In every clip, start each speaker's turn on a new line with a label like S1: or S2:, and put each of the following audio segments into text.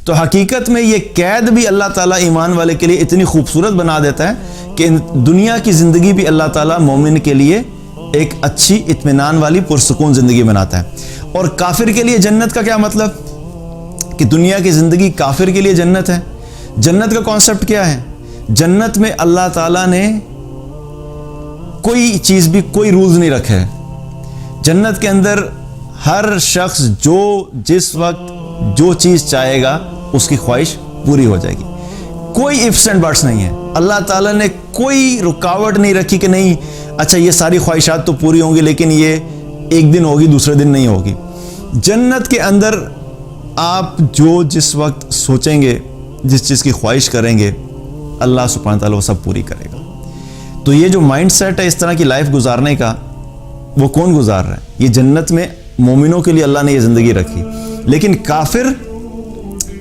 S1: تو حقیقت میں یہ قید بھی اللہ تعالیٰ ایمان والے کے لیے اتنی خوبصورت بنا دیتا ہے کہ دنیا کی زندگی بھی اللہ تعالیٰ مومن کے لیے ایک اچھی اطمینان والی پرسکون زندگی بناتا ہے۔ اور کافر کے لیے جنت کا کیا مطلب کہ دنیا کی زندگی کافر کے لیے جنت ہے۔ جنت کا کانسیپٹ کیا ہے؟ جنت میں اللہ تعالیٰ نے کوئی چیز بھی کوئی رولز نہیں رکھے۔ جنت کے اندر ہر شخص جو جس وقت جو چیز چاہے گا اس کی خواہش پوری ہو جائے گی، کوئی ifs اینڈ بٹس نہیں ہے۔ اللہ تعالیٰ نے کوئی رکاوٹ نہیں رکھی کہ نہیں اچھا یہ ساری خواہشات تو پوری ہوں گی لیکن یہ ایک دن ہوگی دوسرے دن نہیں ہوگی۔ جنت کے اندر آپ جو جس وقت سوچیں گے، جس چیز کی خواہش کریں گے، اللہ سبحانہ تعالیٰ وہ سب پوری کرے گا۔ تو یہ جو مائنڈ سیٹ ہے اس طرح کی لائف گزارنے کا، وہ کون گزار رہا ہے؟ یہ جنت میں مومنوں کے لیے اللہ نے یہ زندگی رکھی۔ لیکن کافر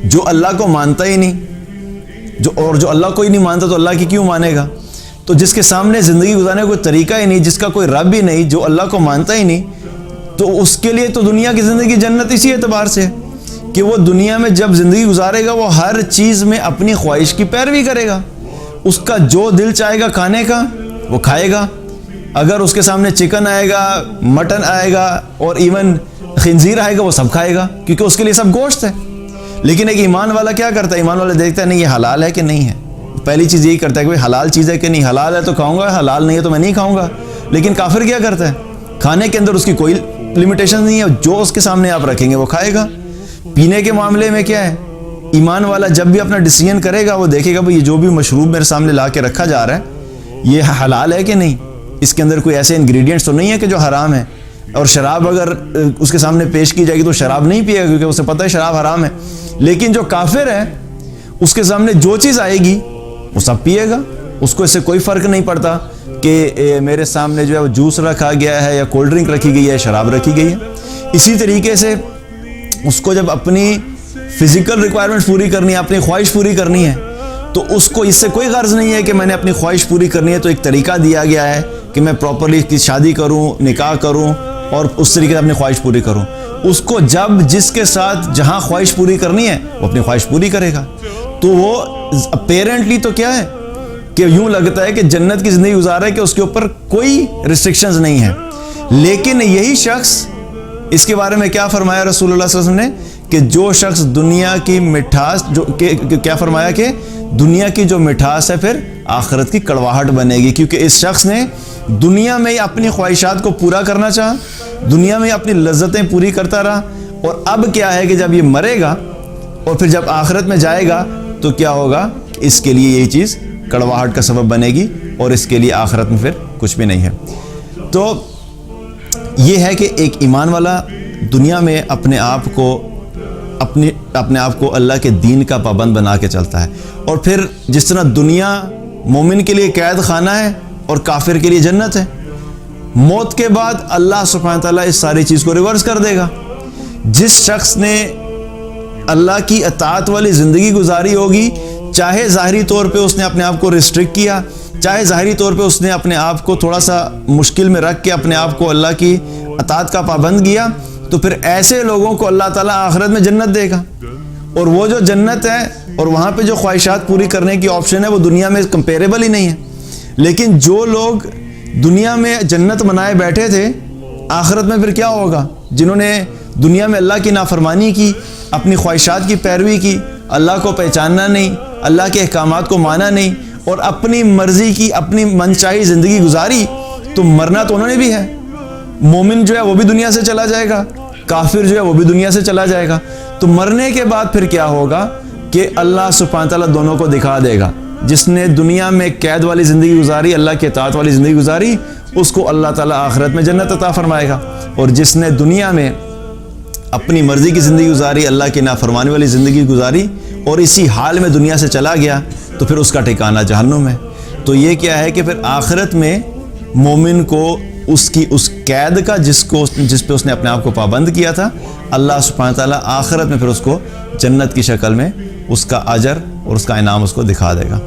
S1: جو اللہ کو مانتا ہی نہیں، جو اللہ کو ہی نہیں مانتا تو اللہ کی کیوں مانے گا؟ تو جس کے سامنے زندگی گزارنے کا کوئی طریقہ ہی نہیں، جس کا کوئی رب ہی نہیں، جو اللہ کو مانتا ہی نہیں، تو اس کے لیے تو دنیا کی زندگی جنت اسی اعتبار سے ہے کہ وہ دنیا میں جب زندگی گزارے گا وہ ہر چیز میں اپنی خواہش کی پیروی کرے گا۔ اس کا جو دل چاہے گا کھانے کا وہ کھائے گا۔ اگر اس کے سامنے چکن آئے گا، مٹن آئے گا اور ایون خنزیر آئے گا وہ سب کھائے گا، کیونکہ اس کے لیے سب گوشت ہے۔ لیکن ایک ایمان والا کیا کرتا ہے؟ ایمان والا دیکھتا ہے نہیں یہ حلال ہے کہ نہیں ہے۔ پہلی چیز یہی کرتا ہے کہ حلال چیز ہے کہ نہیں، حلال ہے تو کھاؤں گا، حلال نہیں ہے تو میں نہیں کھاؤں گا۔ لیکن کافر کیا کرتا ہے؟ کھانے کے اندر اس کی کوئی لمیٹیشن نہیں ہے، جو اس کے سامنے آپ رکھیں گے وہ کھائے گا۔ پینے کے معاملے میں کیا ہے؟ ایمان والا جب بھی اپنا ڈیسیژن کرے گا وہ دیکھے گا بھئی یہ جو بھی مشروب میرے سامنے لا کے رکھا جا رہا ہے یہ حلال ہے کہ نہیں، اس کے اندر کوئی ایسے انگریڈینٹس تو نہیں ہے کہ جو حرام ہے۔ اور شراب اگر اس کے سامنے پیش کی جائے گی تو شراب نہیں پیے گا کیونکہ اسے پتہ ہے شراب حرام ہے۔ لیکن جو کافر ہے اس کے سامنے جو چیز آئے گی وہ سب پیے گا، اس کو اس سے کوئی فرق نہیں پڑتا کہ میرے سامنے جو ہے وہ جوس رکھا گیا ہے یا کولڈ ڈرنک رکھی گئی ہے، شراب رکھی گئی ہے۔ اسی طریقے سے اس کو جب اپنی فزیکل ریکوائرمنٹ پوری کرنی ہے، اپنی خواہش پوری کرنی ہے، تو اس کو اس سے کوئی غرض نہیں ہے کہ میں نے اپنی خواہش پوری کرنی ہے تو ایک طریقہ دیا گیا ہے کہ میں پراپرلی اس کی شادی کروں، نکاح کروں اور اس طریقے سے اپنی خواہش پوری کروں۔ اس کو جب جس کے ساتھ جہاں خواہش پوری کرنی ہے وہ اپنی خواہش پوری کرے گا۔ تو وہ اپیرنٹلی تو کیا ہے کہ یوں لگتا ہے کہ جنت کی زندگی گزار ہے کہ اس کے اوپر کوئی ریسٹرکشنز نہیں ہیں۔ لیکن یہی شخص، اس کے بارے میں کیا فرمایا رسول اللہ صلی اللہ علیہ وسلم نے کہ جو شخص دنیا کی مٹھاس کیا فرمایا کہ دنیا کی جو مٹھاس ہے پھر آخرت کی کڑواہٹ بنے گی، کیونکہ اس شخص نے دنیا میں ہی اپنی خواہشات کو پورا کرنا چاہا، دنیا میں اپنی لذتیں پوری کرتا رہا، اور اب کیا ہے کہ جب یہ مرے گا اور پھر جب آخرت میں جائے گا تو کیا ہوگا؟ اس کے لیے یہی چیز کڑواہٹ کا سبب بنے گی اور اس کے لیے آخرت میں پھر کچھ بھی نہیں ہے۔ تو یہ ہے کہ ایک ایمان والا دنیا میں اپنے آپ کو اللہ کے دین کا پابند بنا کے چلتا ہے، اور پھر جس طرح دنیا مومن کے لیے قید خانہ ہے اور کافر کے لیے جنت ہے، موت کے بعد اللہ سبحانہ تعالیٰ اس ساری چیز کو ریورس کر دے گا۔ جس شخص نے اللہ کی اطاعت والی زندگی گزاری ہوگی، چاہے ظاہری طور پہ اس نے اپنے آپ کو ریسٹرکٹ کیا، چاہے ظاہری طور پہ اس نے اپنے آپ کو تھوڑا سا مشکل میں رکھ کے اپنے آپ کو اللہ کی اطاعت کا پابند کیا، تو پھر ایسے لوگوں کو اللہ تعالیٰ آخرت میں جنت دے گا۔ اور وہ جو جنت ہے اور وہاں پہ جو خواہشات پوری کرنے کی آپشن ہے وہ دنیا میں کمپیریبل ہی نہیں ہے۔ لیکن جو لوگ دنیا میں جنت منائے بیٹھے تھے، آخرت میں پھر کیا ہوگا؟ جنہوں نے دنیا میں اللہ کی نافرمانی کی، اپنی خواہشات کی پیروی کی، اللہ کو پہچاننا نہیں، اللہ کے احکامات کو مانا نہیں اور اپنی مرضی کی اپنی منچاہی زندگی گزاری، تو مرنا تو انہوں نے بھی ہے۔ مومن جو ہے وہ بھی دنیا سے چلا جائے گا، کافر جو ہے وہ بھی دنیا سے چلا جائے گا۔ تو مرنے کے بعد پھر کیا ہوگا کہ اللہ سبحانہ تعالیٰ دونوں کو دکھا دے گا۔ جس نے دنیا میں قید والی زندگی گزاری، اللہ کے اطاعت والی زندگی گزاری، اس کو اللہ تعالیٰ آخرت میں جنت عطا فرمائے گا، اور جس نے دنیا میں اپنی مرضی کی زندگی گزاری، اللہ کی نافرمانی والی زندگی گزاری اور اسی حال میں دنیا سے چلا گیا، تو پھر اس کا ٹھکانہ جہنم ہے۔ تو یہ کیا ہے کہ پھر آخرت میں مومن کو اس قید کا جس پہ اس نے اپنے آپ کو پابند کیا تھا، اللہ سبحانہ تعالیٰ آخرت میں پھر اس کو جنت کی شکل میں اس کا اجر اور اس کا انعام اس کو دکھا دے گا۔